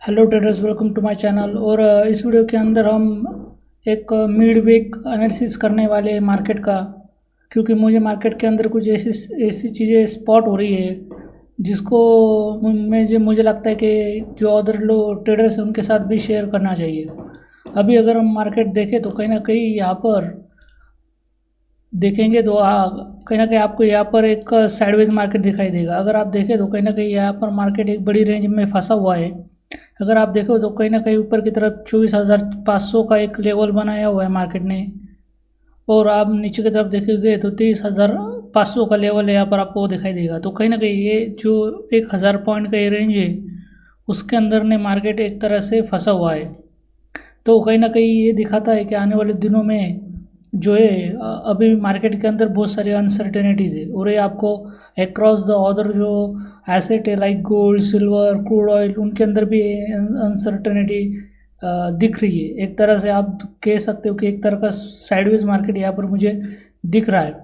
Hello traders, welcome to my channel. और इस video के अंदर हम एक मिड वीक एनालिसिस करने वाले हैं मार्केट का, क्योंकि मुझे मार्केट के अंदर कुछ ऐसी ऐसी चीज़ें स्पॉट हो रही है जिसको मुझे लगता है कि जो अदर लोग ट्रेडर्स हैं उनके साथ भी शेयर करना चाहिए। अभी अगर हम मार्केट देखें तो कहीं ना कहीं यहाँ पर देखेंगे तो कहीं ना कहीं आपको यहाँ पर एक साइडवेज मार्केट दिखाई देगा। अगर आप देखें तो कहीं ना कहीं यहाँ पर मार्केट एक बड़ी रेंज में फंसा हुआ है। अगर आप देखो तो कहीं ना कहीं ऊपर की तरफ 24,500 का एक लेवल बनाया हुआ है मार्केट ने, और आप नीचे की तरफ देखेंगे तो 23,500 का लेवल है, यहाँ पर आपको दिखाई देगा। तो कहीं ना कहीं ये जो 1,000 पॉइंट का ये रेंज है उसके अंदर ने मार्केट एक तरह से फंसा हुआ है। तो कहीं ना कहीं ये दिखाता है कि आने वाले दिनों में जो है अभी मार्केट के अंदर बहुत सारी अनसर्टेनिटीज़ है, और ये आपको अक्रॉस द अदर जो एसेट है like gold, silver, crude oil, उनके अंदर भी अनसर्टेनिटी दिख रही है। एक तरह से आप कह सकते हो कि एक तरह का साइडवेज मार्केट यहाँ पर मुझे दिख रहा है।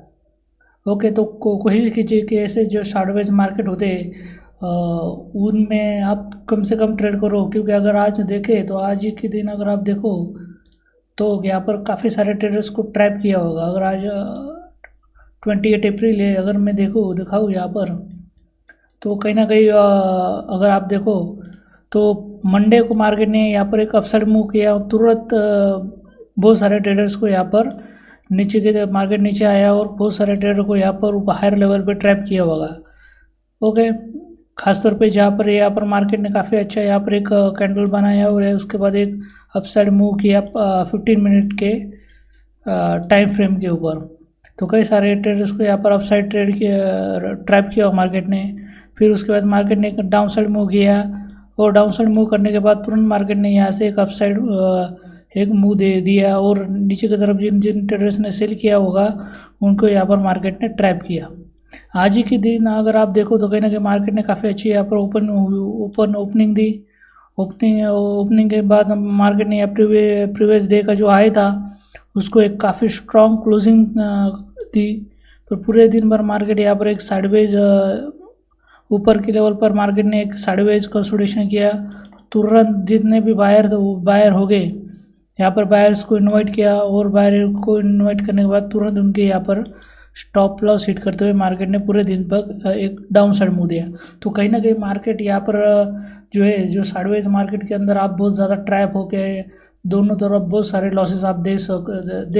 ओके, तो कोशिश कीजिए कि ऐसे जो साइडवेज मार्केट होते हैं उनमें आप कम से कम ट्रेड करो, क्योंकि अगर आज देखें तो आज ही के दिन अगर आप देखो तो यहाँ पर काफ़ी सारे ट्रेडर्स को ट्रैप किया होगा। अगर आज 28 अप्रैल है, अगर मैं दिखाऊँ यहाँ पर तो कहीं ना कहीं अगर आप देखो तो मंडे को मार्केट ने यहाँ पर एक अपसाइड मूव किया, तुरंत बहुत सारे ट्रेडर्स को यहाँ पर नीचे के मार्केट नीचे आया और बहुत सारे ट्रेडर को यहाँ पर हायर लेवल पे ट्रैप किया होगा। ओके, खासतौर पे जहाँ पर यहाँ पर मार्केट ने काफ़ी अच्छा यहाँ पर एक कैंडल बनाया और उसके बाद एक अपसाइड मूव किया 15 मिनट के टाइम फ्रेम के ऊपर। तो कई सारे ट्रेडर्स को यहाँ पर अपसाइड ट्रैप किया मार्केट ने। फिर उसके बाद मार्केट ने एक डाउन साइड मूव किया, और डाउन साइड मूव करने के बाद तुरंत मार्केट ने यहाँ से एक अपसाइड एक मूव दे दिया, और नीचे की तरफ जिन जिन ट्रेडर्स ने सेल किया होगा उनको यहाँ पर मार्केट ने ट्रैप किया। आज ही के दिन अगर आप देखो तो कहीं ना कहीं मार्केट ने काफ़ी अच्छी यहाँ पर ओपनिंग दी। ओपनिंग के बाद मार्केट ने प्रीवियस डे का जो हाई था उसको एक काफ़ी स्ट्रॉन्ग क्लोजिंग दी। पर पूरे दिन भर मार्केट यहाँ पर एक साइडवेज ऊपर के लेवल पर मार्केट ने एक साइडवेज कंसोलिडेशन किया। तुरंत जितने भी बायर थे वो बायर हो गए, यहाँ पर बायर्स को इनवाइट किया, और बायर को इनवाइट करने के बाद तुरंत उनके यहाँ पर स्टॉप लॉस हिट करते हुए मार्केट ने पूरे दिन पर एक डाउन साइड मूव दिया। तो कहीं ना कहीं मार्केट यहाँ पर जो है जो साइडवेज मार्केट के अंदर आप बहुत ज़्यादा ट्रैप होके दोनों तरफ बहुत सारे लॉसेस आप दे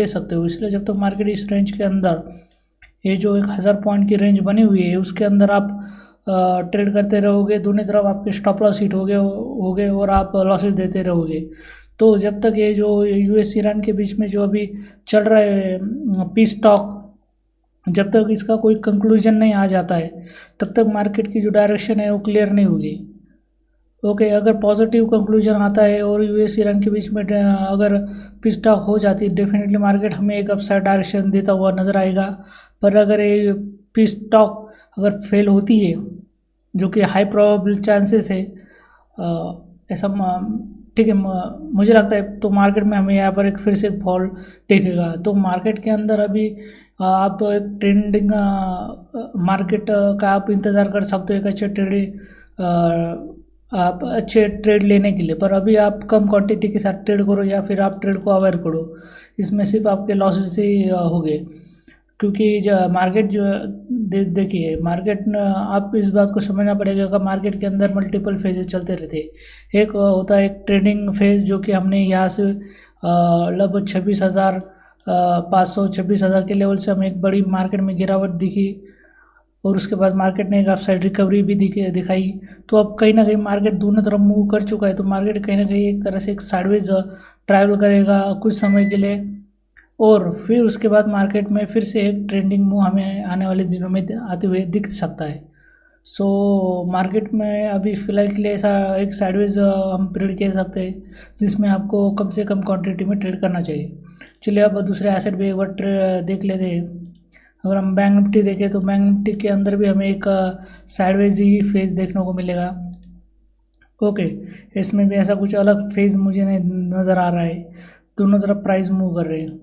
सकते हो। इसलिए जब तक मार्केट इस रेंज के अंदर ये जो 1,000 पॉइंट की रेंज बनी हुई है उसके अंदर आप ट्रेड करते रहोगे, दोनों तरफ आपके स्टॉप लॉस हिट हो गए और आप लॉसेस देते रहोगे। तो जब तक ये जो यूएस ईरान के बीच में जो अभी चल रहा है पीस टॉक, जब तक इसका कोई कंक्लूजन नहीं आ जाता है तब तक मार्केट की जो डायरेक्शन है वो क्लियर नहीं होगी। ओके, अगर पॉजिटिव कंक्लूजन आता है और यूएस ईरान के बीच में अगर पीस टॉक हो जाती है, डेफिनेटली मार्केट हमें एक अपसाइड डायरेक्शन देता हुआ नज़र आएगा। पर अगर ये पीस टॉक अगर फेल होती है, जो कि हाई प्रोबेबल चांसेस है, ऐसा ठीक है, मुझे लगता है, तो मार्केट में हमें यहाँ पर एक फिर से फॉल दिखेगा। तो मार्केट के अंदर अभी आप एक ट्रेंडिंग मार्केट का आप इंतज़ार कर सकते हो, एक अच्छे आप अच्छे ट्रेड लेने के लिए। पर अभी आप कम क्वांटिटी के साथ ट्रेड करो या फिर आप ट्रेड को अवॉइड करो, इसमें सिर्फ आपके लॉसेस ही होंगे। क्योंकि जो मार्केट जो देखिए मार्केट आप इस बात को समझना पड़ेगा कि मार्केट के अंदर मल्टीपल फेजेस चलते रहते हैं। एक होता है एक ट्रेडिंग फेज, जो कि हमने यहाँ से लगभग 26,500 के लेवल से हमें एक बड़ी मार्केट में गिरावट दिखी, और उसके बाद मार्केट ने एक अपसाइड रिकवरी भी दिखाई। तो अब कहीं ना कहीं मार्केट दोनों तरफ मूव कर चुका है, तो मार्केट कहीं ना कहीं एक तरह से एक साइडवेज ट्रैवल करेगा कुछ समय के लिए, और फिर उसके बाद मार्केट में फिर से एक ट्रेंडिंग मूव हमें आने वाले दिनों में आते हुए दिख सकता है। सो मार्केट में अभी फ़िलहाल के लिए ऐसा एक साइडवेज हम ट्रेड कह सकते हैं, जिसमें आपको कम से कम क्वांटिटी में ट्रेड करना चाहिए। चलिए अब दूसरे एसेट पे एक बार देख लेते हैं। अगर हम बैंक निफ्टी देखें तो बैंक निफ्टी के अंदर भी हमें एक साइडवेज ही फेज देखने को मिलेगा। ओके, इसमें भी ऐसा कुछ अलग फेज मुझे नहीं नज़र आ रहा है, दोनों तरफ प्राइस मूव कर रहे हैं।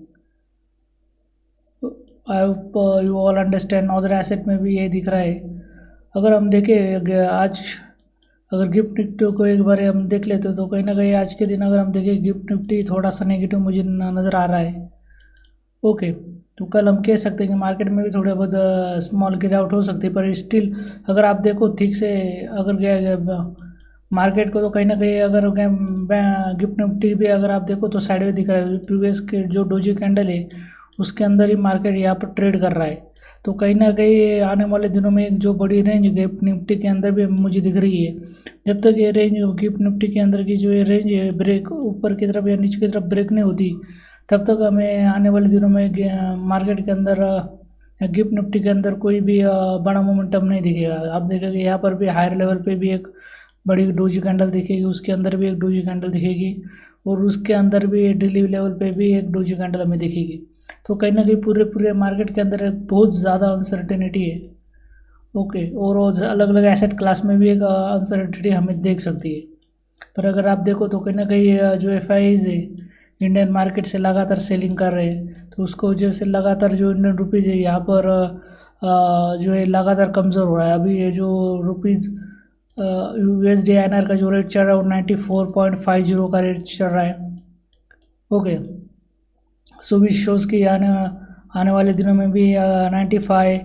I hope you all understand. Other asset में भी ये दिख रहा है। अगर हम देखें आज अगर गिफ्ट निफ्टी को एक बार हम देख लेते हो तो कहीं ना कहीं आज के दिन अगर हम देखें गिफ्ट निफ्टी थोड़ा सा नेगेटिव मुझे नज़र आ रहा है। ओके, तो कल हम कह सकते हैं कि मार्केट में भी थोड़े बहुत स्मॉल गिरावट हो सकती है, पर स्टिल अगर आप देखो ठीक से अगर गया मार्केट को तो कहीं ना कहीं अगर गिफ्ट निफ्टी भी अगर आप देखो तो साइडवेज दिख रहा है। प्रीवियस के जो डोजी कैंडल है उसके अंदर ही मार्केट यहाँ पर ट्रेड कर रहा है। तो कहीं ना कहीं आने वाले दिनों में एक जो बड़ी रेंज गिफ्ट निफ्टी के अंदर भी मुझे दिख रही है। जब तक ये रेंज गिफ्ट निफ्टी के अंदर की जो ये रेंज है ब्रेक ऊपर की तरफ या नीचे की तरफ ब्रेक नहीं होती, तब तक हमें आने वाले दिनों में मार्केट के अंदर गिफ्ट निफ्टी के अंदर कोई भी बड़ा मोमेंटम नहीं दिखेगा। आप देखेंगे यहाँ पर भी हायर लेवल पे भी एक बड़ी डोजी कैंडल दिखेगी, उसके अंदर भी एक डोजी कैंडल दिखेगी, और उसके अंदर भी डेली लेवल पे भी एक डोजी कैंडल हमें दिखेगी। तो कहीं ना कहीं पूरे मार्केट के अंदर एक बहुत ज़्यादा अनसर्टेनिटी है। ओके, और अलग अलग एसेट क्लास में भी एक अनसर्टेनिटी हमें देख सकती है। पर अगर आप देखो तो कहीं ना कहीं जो एफआईज है इंडियन मार्केट से लगातार सेलिंग कर रहे हैं, तो उसको वजह से लगातार जो इंडियन रुपीज़ है यहाँ पर जो है लगातार कमज़ोर हो रहा है। अभी ये जो रुपीज़ USD INR का जो रेट चल रहा है वो 94.50 का रेट चल रहा है। ओके, सो विच शोज़ कि आने वाले दिनों में भी 95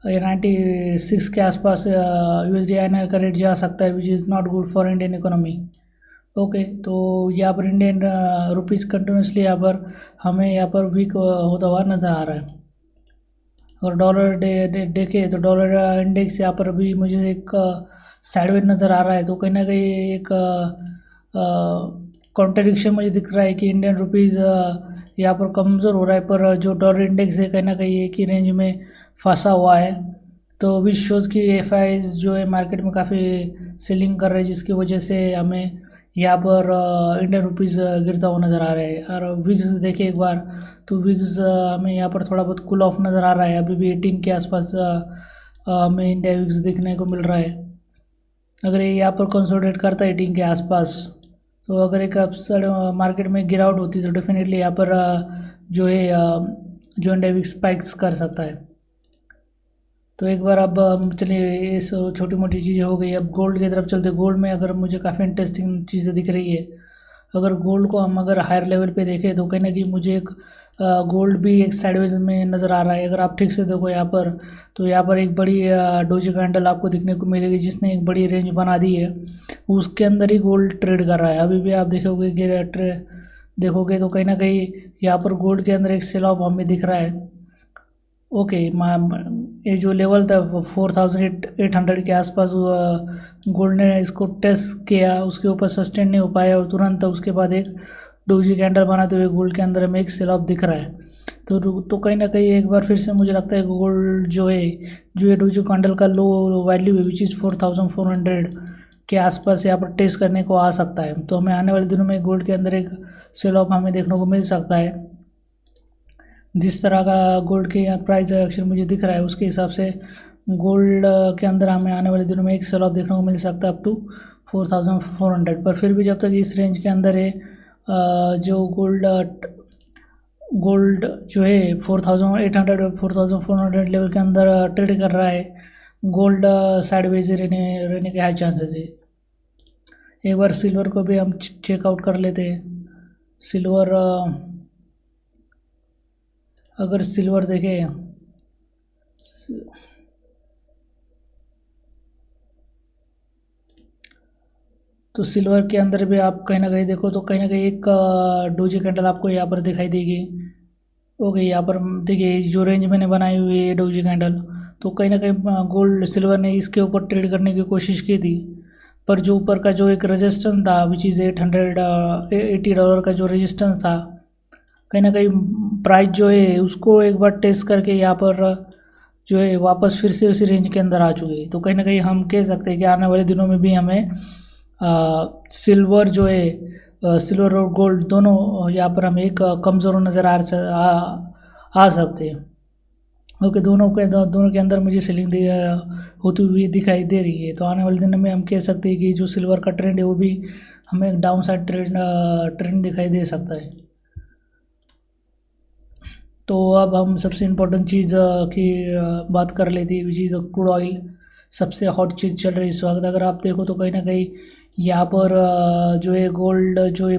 या 96 के आसपास USD INR का रेट जा सकता है, which is not good for Indian economy. Okay, तो यहाँ पर इंडियन रुपीज़ कंटिन्यूसली यहाँ पर हमें यहाँ पर वीक होता हुआ नज़र आ रहा है। अगर डॉलर देखें तो डॉलर इंडेक्स यहाँ पर भी मुझे एक साइडवेज नज़र आ रहा है। तो कहीं ना कहीं एक कॉन्ट्रडिक्शन मुझे दिख रहा है कि इंडियन रुपीज़ यहाँ पर कमज़ोर हो रहा है, पर जो डॉलर इंडेक्स है कहीं ना कहीं एक ही रेंज में फंसा हुआ है। तो विच शोज़ की एफआईज जो है मार्केट में काफ़ी सेलिंग कर रहे हैं, जिसकी वजह से हमें यहाँ पर इंडियन रुपीज़ गिरता हुआ नज़र आ रहा है। और विक्स देखें एक बार तो विक्स हमें यहाँ पर थोड़ा बहुत कूल ऑफ नज़र आ रहा है। अभी भी 18 के आसपास हमें इंडिया विक्स देखने को मिल रहा है। अगर ये यहाँ पर कंसोलिडेट करता है 18 के आसपास, तो अगर एक अपसाइड मार्केट में गिरावट होती है तो डेफिनेटली यहाँ पर जो है जो इंडिया विक्स स्पाइक्स कर सकता है। तो एक बार अब चलिए इस छोटी मोटी चीज़ें हो गई, अब गोल्ड की तरफ चलते। गोल्ड में अगर मुझे काफ़ी इंटरेस्टिंग चीज़ें दिख रही है। अगर गोल्ड को हम अगर हायर लेवल पे देखें तो कहीं ना कहीं मुझे एक गोल्ड भी एक साइडवेज में नज़र आ रहा है। अगर आप ठीक से देखो यहाँ पर तो यहाँ पर एक बड़ी डोजी कैंडल आपको दिखने को मिलेगी, जिसने एक बड़ी रेंज बना दी है। उसके अंदर ही गोल्ड ट्रेड कर रहा है। अभी भी आप देखोगे तो कहीं ना कहीं यहाँ पर गोल्ड के अंदर एक सेल ऑफ हमें दिख रहा है। ओके, ये जो लेवल था 4800 के आसपास गोल्ड ने इसको टेस्ट किया, उसके ऊपर सस्टेन नहीं हो पाया और तुरंत उसके बाद एक डोजी कैंडल बनाते हुए गोल्ड के अंदर में एक सेल ऑफ दिख रहा है। तो कहीं ना कहीं एक बार फिर से मुझे लगता है गोल्ड जो ये डोजी कैंडल का लो वैल्यू है विच इज़ 4400 के आसपास यहाँ पर टेस्ट करने को आ सकता है। तो हमें आने वाले दिनों में गोल्ड के अंदर एक सेल ऑफ हमें देखने को मिल सकता है। जिस तरह का गोल्ड के प्राइस एक्शन मुझे दिख रहा है उसके हिसाब से गोल्ड के अंदर हमें आने वाले दिनों में एक सेल ऑफ देखने को मिल सकता है अप टू 4400। पर फिर भी जब तक इस रेंज के अंदर है जो गोल्ड जो है 4800 और 4400 लेवल के अंदर ट्रेड कर रहा है, गोल्ड साइडवेज रहने के हाई चांसेस है। एक बार सिल्वर को भी हम चेकआउट कर लेते हैं। सिल्वर अगर सिल्वर देखें तो सिल्वर के अंदर भी आप कहीं ना कहीं देखो तो कहीं ना कहीं एक डोजी कैंडल आपको यहाँ पर दिखाई देगी। ओके, यहाँ पर देखिए जो रेंज मैंने बनाई हुई है डोजी कैंडल, तो कहीं ना कहीं गोल्ड सिल्वर ने इसके ऊपर ट्रेड करने की कोशिश की थी, पर जो ऊपर का जो एक रेजिस्टेंस था विच इज़ $880 का जो रेजिस्टेंस था, कहीं ना कहीं प्राइस जो है उसको एक बार टेस्ट करके यहाँ पर जो है वापस फिर से उसी रेंज के अंदर आ चुकी है। तो कहीं ना कहीं हम कह सकते हैं कि आने वाले दिनों में भी हमें सिल्वर जो है सिल्वर और गोल्ड दोनों यहाँ पर हमें एक कमज़ोर नज़र आ सकते हैं। ओके, दोनों के अंदर मुझे सेलिंग होती हुई दिखाई दे रही है। तो आने वाले दिनों में हम कह सकते हैं कि जो सिल्वर का ट्रेंड है वो भी हमें एक डाउन साइड ट्रेंड दिखाई दे सकता है। तो अब हम सबसे इम्पोर्टेंट चीज़ की बात कर लेते हैं विच इज़ क्रूड ऑयल। सबसे हॉट चीज़ चल रही है इस वक्त। अगर आप देखो तो कहीं ना कहीं यहाँ पर जो है गोल्ड जो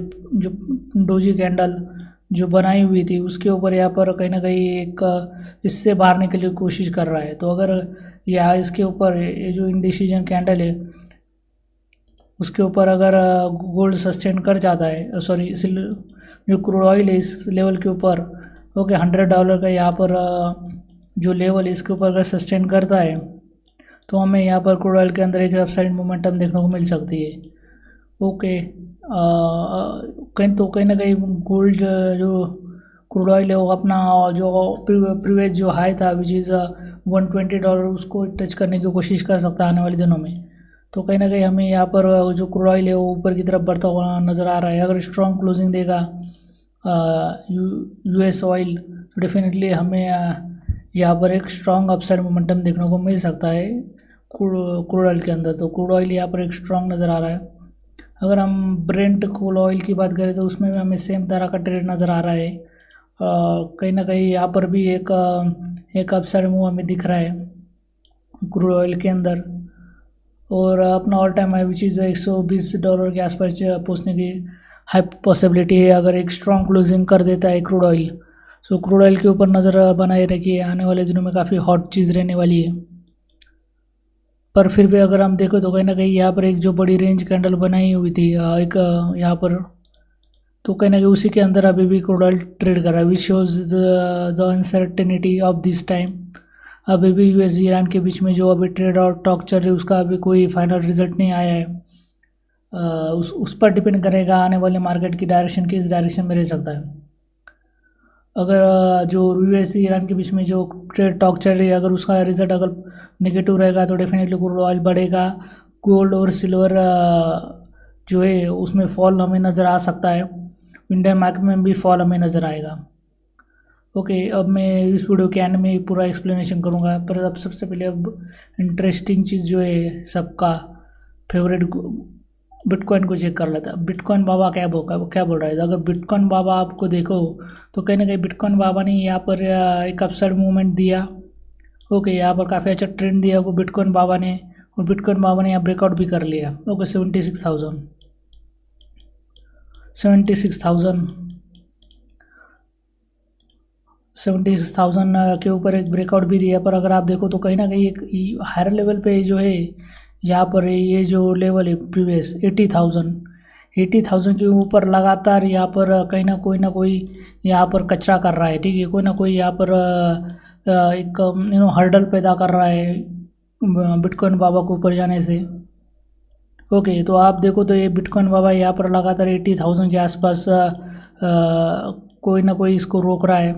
डोजी कैंडल जो बनाई हुई थी उसके ऊपर यहाँ पर कहीं ना कहीं एक इससे बाहर निकलने की कोशिश कर रहा है। तो अगर यहाँ इसके ऊपर ये जो इंडिसीजन कैंडल है उसके ऊपर अगर गोल्ड सस्टेन कर जाता है, सॉरी जो क्रूड ऑयल है इस लेवल के ऊपर, ओके $100 का यहाँ पर जो लेवल है इसके ऊपर अगर सस्टेन करता है तो हमें यहाँ पर क्रूड ऑयल के अंदर एक अपसाइड मोमेंटम देखने को मिल सकती है। ओके कहीं ना कहीं गोल्ड जो क्रूड ऑयल है वो अपना जो प्रीवियस जो हाई था विच इज़ $120 उसको टच करने की कोशिश कर सकता है आने वाले दिनों में। तो कहीं ना कहीं हमें यहाँ पर जो क्रूड ऑयल है वो ऊपर की तरफ बढ़ता हुआ नज़र आ रहा है। अगर स्ट्रॉन्ग क्लोजिंग देगा US ऑयल तो डेफिनेटली हमें यहाँ पर एक स्ट्रॉन्ग अपसाइड मोमेंटम देखने को मिल सकता है क्रूड ऑयल के अंदर। तो क्रूड ऑयल यहाँ पर एक स्ट्रॉन्ग नज़र आ रहा है। अगर हम ब्रेंट क्रूड ऑयल की बात करें तो उसमें भी हमें सेम तरह का ट्रेड नज़र आ रहा है। कहीं ना कहीं यहाँ पर भी एक अपसाइड मूव हमें दिख रहा है क्रूड ऑयल के अंदर, और अपना all time high which is $120 के आसपास पहुँचने की हाई पॉसिबिलिटी है अगर एक स्ट्रॉन्ग क्लोजिंग कर देता है क्रूड ऑयल। सो क्रूड ऑयल के ऊपर नज़र बनाए रखिए, आने वाले दिनों में काफ़ी हॉट चीज़ रहने वाली है। पर फिर भी अगर हम देखो तो कहीं ना कहीं यहाँ पर एक जो बड़ी रेंज कैंडल बनाई हुई थी एक यहाँ पर, तो कहीं ना कहीं उसी के अंदर अभी भी क्रूड ऑयल ट्रेड कर रहा है which shows the uncertainty of this time. अभी भी US ईरान के बीच में जो अभी ट्रेड और टॉक चल रही है उसका अभी कोई फाइनल रिजल्ट नहीं आया है। उस पर डिपेंड करेगा आने वाले मार्केट की डायरेक्शन किस डायरेक्शन में रह सकता है। अगर जो US ईरान के बीच में जो ट्रेड टॉक चल रही है अगर उसका रिजल्ट अगर नेगेटिव रहेगा तो डेफिनेटली क्रूड ऑयल बढ़ेगा। गोल्ड और सिल्वर जो है उसमें फॉल हमें नज़र आ सकता है, इंडियन मार्केट में भी फॉल हमें नज़र आएगा। ओके अब मैं इस वीडियो के एंड में पूरा एक्सप्लेनेशन करूँगा, पर अब सबसे पहले अब इंटरेस्टिंग चीज़ जो है सबका फेवरेट बिटकॉइन को चेक कर लेता है। बिटकॉइन बाबा क्या बोल रहा है। अगर बिटकॉइन बाबा आपको देखो तो कहीं ना कहीं बिटकॉइन बाबा ने यहाँ पर एक अपसाइड मूवमेंट दिया। ओके यहाँ पर काफ़ी अच्छा ट्रेंड दिया को बिटकॉइन बाबा ने, और बिटकॉइन बाबा ने यहाँ ब्रेकआउट भी कर लिया। ओके 76,000 के ऊपर एक ब्रेकआउट भी दिया। पर अगर आप देखो तो कहीं ना कहीं एक हायर लेवल पे जो है यहाँ पर ये जो लेवल है प्रीवियस 80,000 के ऊपर लगातार यहाँ पर कहीं ना कोई यहाँ पर कचरा कर रहा है। ठीक है, कोई ना कोई यहाँ पर एक हर्डल पैदा कर रहा है बिटकॉइन बाबा को ऊपर जाने से। ओके तो आप देखो तो ये बिटकॉइन बाबा यहाँ पर लगातार 80,000 के आसपास कोई ना कोई इसको रोक रहा है।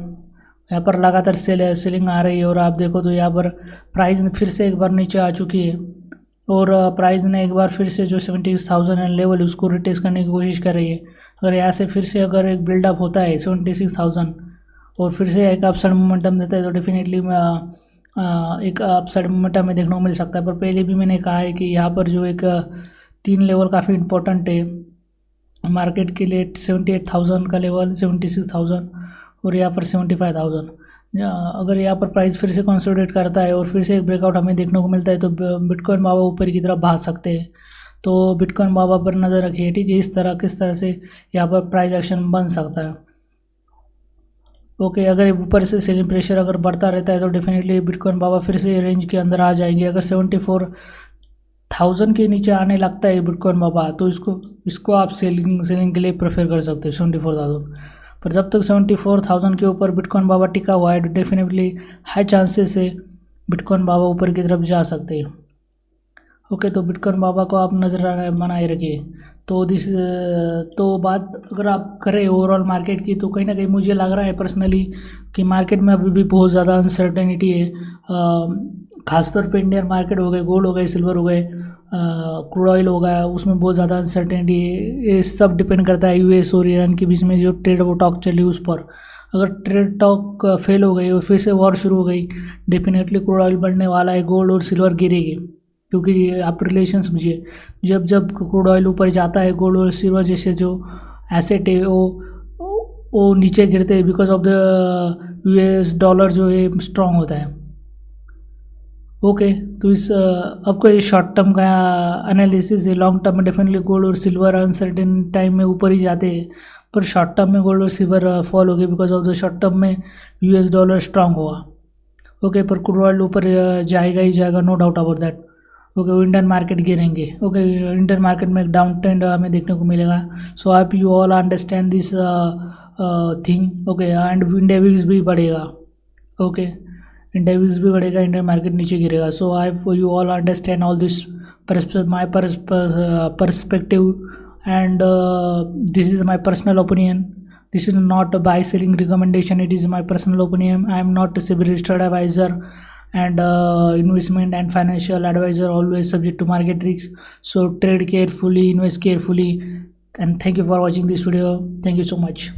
यहाँ पर लगातार सेलिंग आ रही है, और आप देखो तो यहाँ पर प्राइस फिर से एक बार नीचे आ चुकी है, और प्राइस ने एक बार फिर से जो 76,000 लेवल उसको रिटेस्ट करने की कोशिश कर रही है। अगर यहाँ से फिर से अगर एक बिल्डअप होता है 76,000 और फिर से एक अपसाइड मोमेंटम देता है तो डेफिनेटली एक अपसाइड मोमेंटम में देखने को मिल सकता है। पर पहले भी मैंने कहा है कि यहाँ पर जो एक 3 लेवल काफ़ी इंपॉर्टेंट है मार्केट के लिए, 78,000 का लेवल, 76,000 और यहाँ पर 75,000। अगर यहाँ पर प्राइस फिर से कंसोलिडेट करता है और फिर से एक ब्रेकआउट हमें देखने को मिलता है तो बिटकॉइन बाबा ऊपर की तरफ भाग सकते हैं। तो बिटकॉइन बाबा पर नज़र रखिए। ठीक है, किस तरह से यहाँ पर प्राइस एक्शन बन सकता है। ओके अगर ऊपर से सेलिंग प्रेशर अगर बढ़ता रहता है तो डेफिनेटली बिटकॉइन बाबा फिर से रेंज के अंदर आ जाएंगे। अगर 74,000 के नीचे आने लगता है बिटकॉइन बाबा तो इसको आप सेलिंग के लिए प्रेफर कर सकते हो 74,000। पर जब तक 74,000 के ऊपर बिटकॉइन बाबा टिका हुआ है डेफिनेटली हाई चांसेस से बिटकॉइन बाबा ऊपर की तरफ जा सकते हैं। ओके तो बिटकॉइन बाबा को आप नज़र बनाए रखिए। तो बात अगर आप करें ओवरऑल मार्केट की तो कहीं ना कहीं मुझे लग रहा है पर्सनली कि मार्केट में अभी भी बहुत ज़्यादा अनसर्टेनिटी है। खासतौर पे इंडियन मार्केट हो गए, गोल्ड हो गए, सिल्वर हो गए, क्रूड ऑयल हो गया, उसमें बहुत ज़्यादा अनसर्टेनिटी है। ये सब डिपेंड करता है US और ईरान के बीच में जो ट्रेड वो टॉक चली उस पर। अगर ट्रेड टॉक फेल हो गई और फिर से वॉर शुरू हो गई डेफिनेटली क्रूड ऑयल बढ़ने वाला है, गोल्ड और सिल्वर गिरेगी। क्योंकि आप रिलेशन समझिए, जब क्रूड ऑयल ऊपर जाता है गोल्ड और सिल्वर जैसे जो एसेट है वो नीचे गिरते हैं because of the US dollar जो है स्ट्रॉन्ग होता है। ओके, तो इस आपका ये शॉर्ट टर्म का एनालिसिस है। लॉन्ग टर्म में डेफिनेटली गोल्ड और सिल्वर अनसर्टेन टाइम में ऊपर ही जाते हैं, पर शॉर्ट टर्म में गोल्ड और सिल्वर फॉल हो गए because of the short term में यूएस डॉलर स्ट्रांग हुआ। ओके, पर क्रूड ऑयल ऊपर जाएगा ही जाएगा, no doubt about that. Okay, वो इंडियन मार्केट गिरेंगे। ओके, इंडियन मार्केट में एक डाउन ट्रेंड हमें देखने को मिलेगा। सो आप you all understand this thing. Okay, and India VIX भी बढ़ेगा। ओके, इंडिया विक्स भी बढ़ेगा, इंडियन मार्केट नीचे गिरेगा। So I you all understand all this my perspective, and this is my personal opinion. This is not a buy selling recommendation, it is my personal opinion. I am not a SEBI registered advisor, and investment and financial advisor always subject to market risks. So trade carefully, invest carefully, and thank you for watching this video. Thank you so much.